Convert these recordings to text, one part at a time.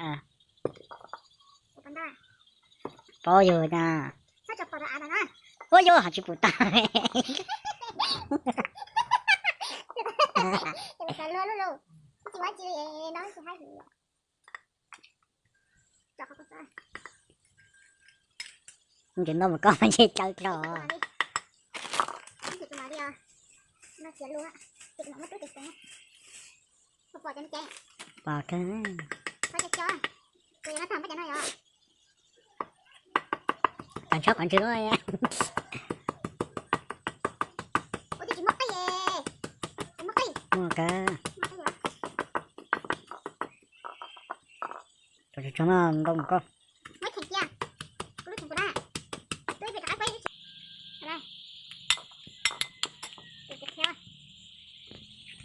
à Còn đó. bỏ vô nha. Sao chụp vào đó nè. Ôi vô hả chị phụ ta. Chụp vào luôn luôn. Chị nói chị nói chị hay. Chụp vào đó. Chuyện đâu mà có mà gì chơi trò. Chị tụi nó đi à. Nó chết luôn á. Chị nó mất túi tiền. Một quả chân chè. Bỏ cái. Phải cho. Rồi nó thầm cái nó rồi. Càng sót còn chưa nói. Ủa chị mất cái gì? Chị mất cái gì? Mua cái. Cho nó đông con. Mấy thịt nha. Cứ thịt của nó. Tôi phải thả quay. Đây. Để thịt theo.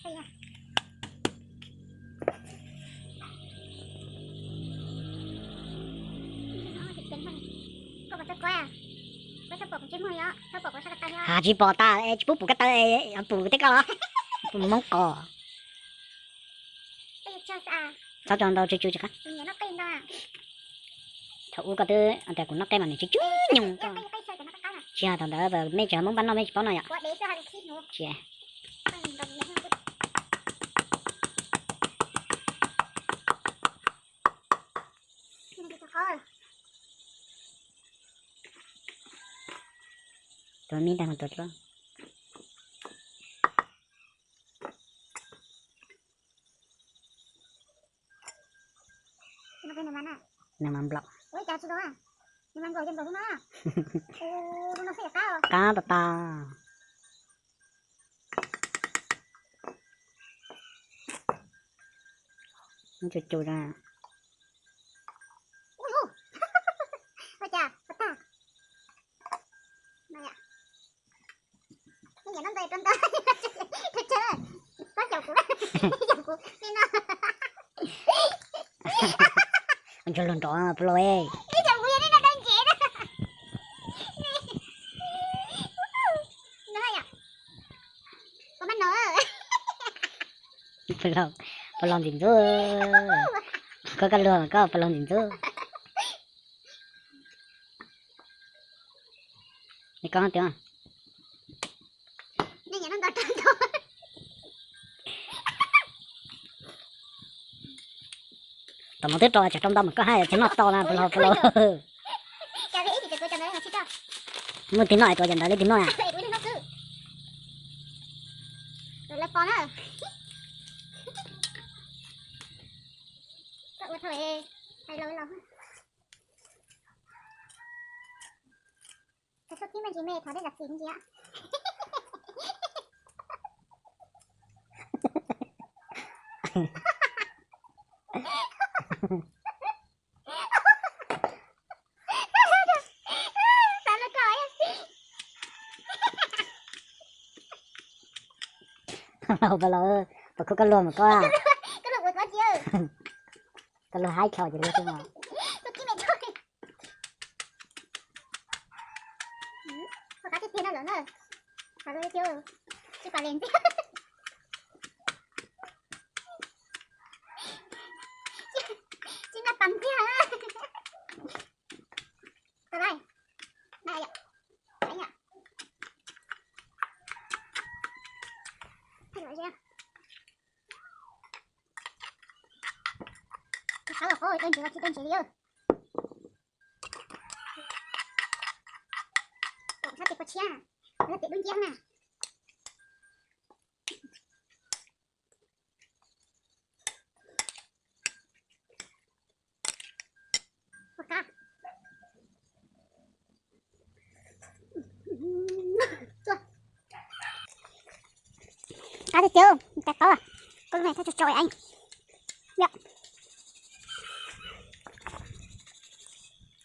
Đây nha. Hà chị bỏ ta chị bút cái tay bù cái đó mong cò sao cho đâu chưa chắc thấu cái thứ anh ta cũng nó cái mà này chứ nhung con chia thằng đó vào mấy giờ mong bắn nó mấy bắn này ạ chia tôi mình đang tốt lắm nằm ăn blok cá ta nó chui ra anh cho lần đó pro ấy phải lòng gì nữa có cái lừa có phải lòng gì nữa đi con tiếng tao nói tiếp rồi trong đó mà có hai tiếng nó to là phải lo muốn tiếng nói tôi dần tới tiếng nói à thôi hay lâu lâu cái số tím mà chị mê thở đây là xịn gì ạ phải lo phải có cái lừa mà có à cái lừa có chưa cái lừa hai trò gì luôn mà số tím mẹ thôi có cái tiền nó lớn rồi phải rồi chưa chứ phải lên chứ nó tầm kia hả đây đây đây ạ đấy ạ thay đổi chưa sao rồi đơn chỉ đi ơi sao tiệp chia là tiệp đơn giản nè à được chưa ta có à con này thôi trời anh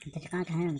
Kita sekarang